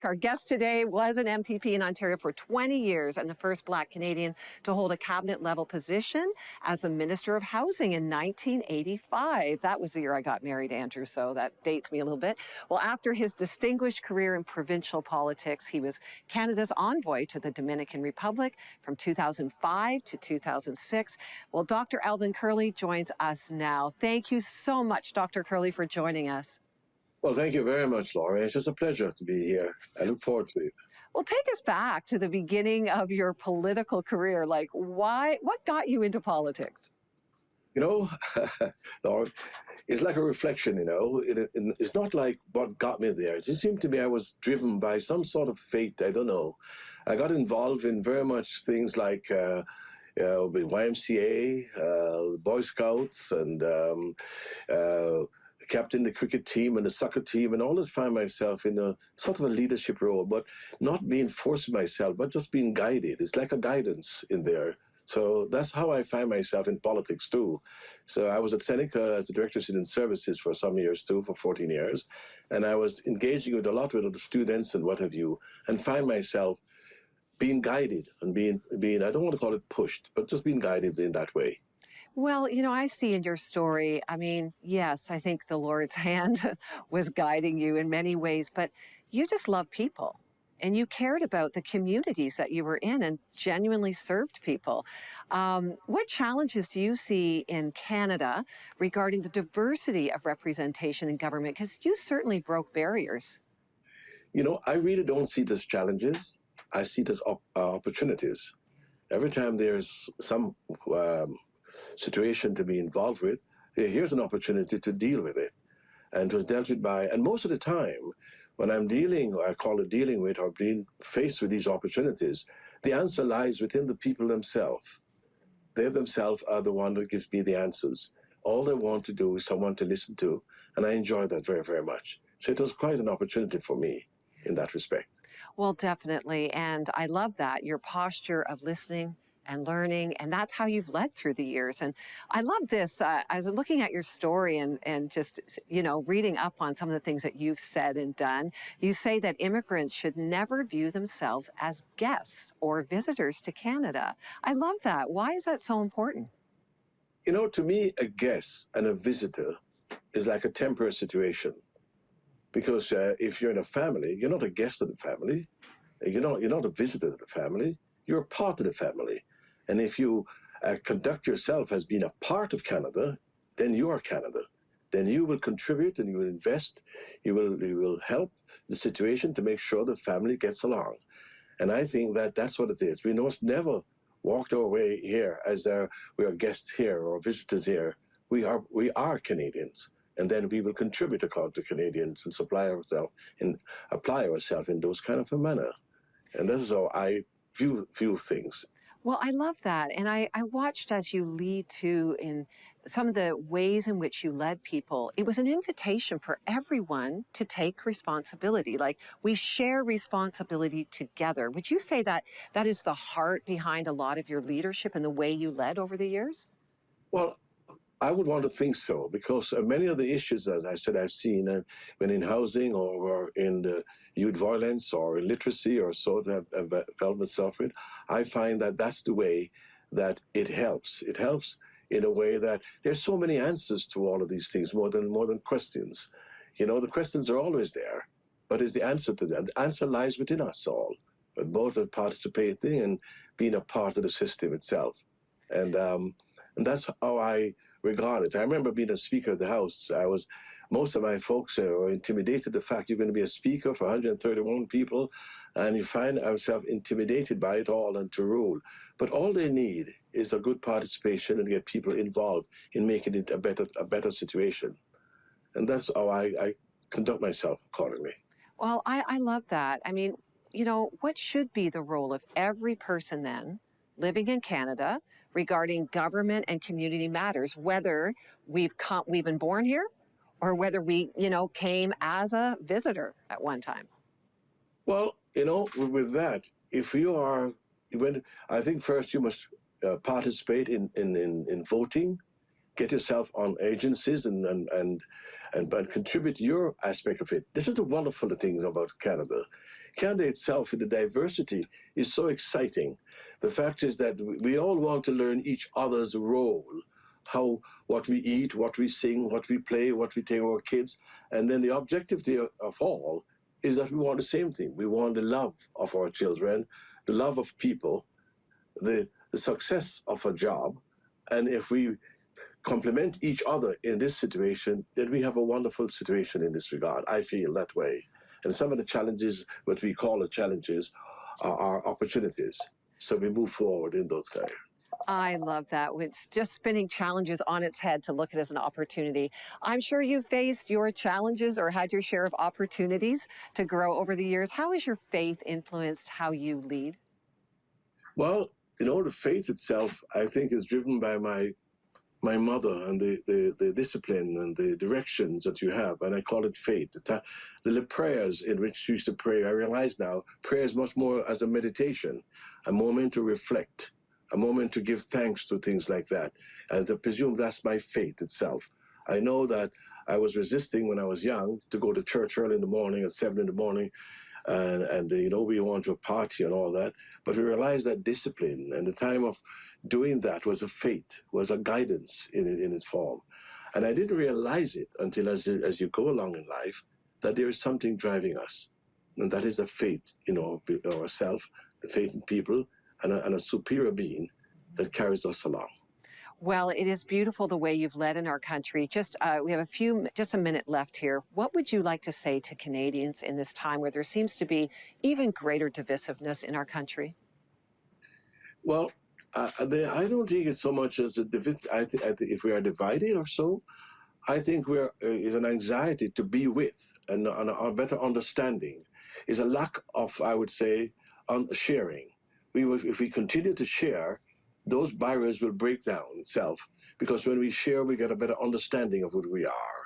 Our guest today was an MPP in Ontario for 20 years and the first Black Canadian to hold a cabinet-level position as the Minister of Housing in 1985. That was the year I got married, Andrew, so that dates me a little bit. Well, after his distinguished career in provincial politics, he was Canada's envoy to the Dominican Republic from 2005 to 2006. Well, Dr. Alvin Curling joins us now. Thank you so much, Dr. Curling, for joining us. Well, thank you very much, Laura. It's just a pleasure to be here. I look forward to it. Well, take us back to the beginning of your political career. Like, what got you into politics? You know, Laura, it's like a reflection, you know. It's not like what got me there. It just seemed to me I was driven by some sort of fate. I don't know. I got involved in very much things like with YMCA, the Boy Scouts, and captain the cricket team and the soccer team, and always find myself in a sort of a leadership role, but not being forced myself, but just being guided. It's like a guidance in there. So that's how I find myself in politics too. So I was at Seneca as the Director of Student Services for some years too, for 14 years. And I was engaging with a lot with the students and what have you, and find myself being guided and being, I don't want to call it pushed, but just being guided in that way. Well, you know, I see in your story, I mean, yes, I think the Lord's hand was guiding you in many ways, but you just love people and you cared about the communities that you were in and genuinely served people. What challenges do you see in Canada regarding the diversity of representation in government? Because you certainly broke barriers. You know, I really don't see it as challenges. I see it as opportunities. Every time there's some situation to be involved with, here's an opportunity to deal with it. And it was dealt with by, and most of the time, when I'm dealing, or I call it dealing with, or being faced with these opportunities, the answer lies within the people themselves. They themselves are the one that gives me the answers. All they want to do is someone to listen to, and I enjoy that very, very much. So it was quite an opportunity for me in that respect. Well, definitely, and I love that, your posture of listening and learning, and that's how you've led through the years. And I love this. I was looking at your story and just, you know, reading up on some of the things that you've said and done. You say that immigrants should never view themselves as guests or visitors to Canada. I love that. Why is that so important? You know, to me, a guest and a visitor is like a temporary situation. Because if you're in a family, you're not a guest of the family. You're not a visitor of the family. You're a part of the family. And if you conduct yourself as being a part of Canada, then you are Canada. Then you will contribute and you will invest. You will help the situation to make sure the family gets along. And I think that that's what it is. We must never walk our way here as we are guests here or visitors here. We are Canadians. And then we will contribute according to Canadians and apply ourselves in those kind of a manner. And this is how I view things. Well, I love that. And I watched as you lead to in some of the ways in which you led people. It was an invitation for everyone to take responsibility. Like, we share responsibility together. Would you say that that is the heart behind a lot of your leadership and the way you led over the years? Well, I would want to think so, because many of the issues, as I said, I've seen when in housing or in the youth violence or in literacy or so that I've dealt myself with, I find that that's the way that it helps. It helps in a way that there's so many answers to all of these things, more than questions. You know, the questions are always there, but is the answer to them? The answer lies within us all, but both are participating and being a part of the system itself. And that's how I regard it. I remember being a Speaker of the House. Most of my folks were intimidated the fact you're going to be a speaker for 131 people, and you find yourself intimidated by it all and to rule. But all they need is a good participation and get people involved in making it a better situation. And that's how I conduct myself accordingly. Well, I love that. I mean, you know, what should be the role of every person then living in Canada regarding government and community matters, whether we've been born here or whether we, you know, came as a visitor at one time? Well, you know, with that, I think first you must participate in voting, get yourself on agencies and contribute your aspect of it. This is the wonderful thing about Canada. Canada itself, in the diversity, is so exciting. The fact is that we all want to learn each other's role, how, what we eat, what we sing, what we play, what we take our kids. And then the objective of all is that we want the same thing. We want the love of our children, the love of people, the success of a job. And if we complement each other in this situation, then we have a wonderful situation in this regard. I feel that way. And some of the challenges, what we call the challenges, are opportunities. So we move forward in those kinds. I love that. It's just spinning challenges on its head to look at it as an opportunity. I'm sure you've faced your challenges or had your share of opportunities to grow over the years. How has your faith influenced how you lead? Well, the faith itself, I think, is driven by my mother and the discipline and the directions that you have. And I call it faith. The prayers in which she used to pray, I realize now, prayer is much more as a meditation, a moment to reflect, a moment to give thanks to things like that. And to presume that's my faith itself. I know that I was resisting when I was young to go to church early in the morning at 7 in the morning. And we went to a party and all that. But we realized that discipline and the time of doing that was a faith, was a guidance in its form. And I didn't realize it until as you go along in life, that there is something driving us. And that is the faith in ourselves, the faith in people, and a superior being that carries us along. Well, it is beautiful the way you've led in our country. We have just a minute left here. What would you like to say to Canadians in this time where there seems to be even greater divisiveness in our country? Well, I don't think it's so much as a division. I think if we are divided or so, I think is an anxiety to be with and a better understanding. Is a lack of, I would say, sharing. If we continue to share, those barriers will break down itself, because when we share, we get a better understanding of who we are.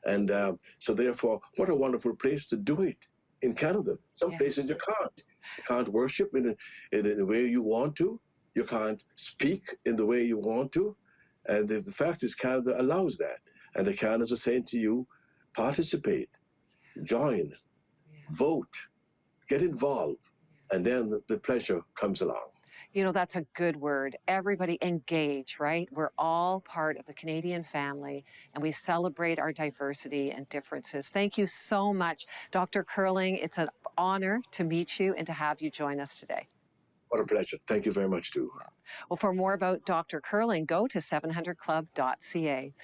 And so therefore, what a wonderful place to do it in Canada. Some places you can't. You can't worship in the way you want to. You can't speak in the way you want to. And the fact is Canada allows that. And the Canadians are saying to you, participate, join, vote, get involved. And then the pleasure comes along. That's a good word. Everybody engage, right? We're all part of the Canadian family, and we celebrate our diversity and differences. Thank you so much, Dr. Curling. It's an honor to meet you and to have you join us today. What a pleasure. Thank you very much, too. Well, for more about Dr. Curling, go to 700club.ca.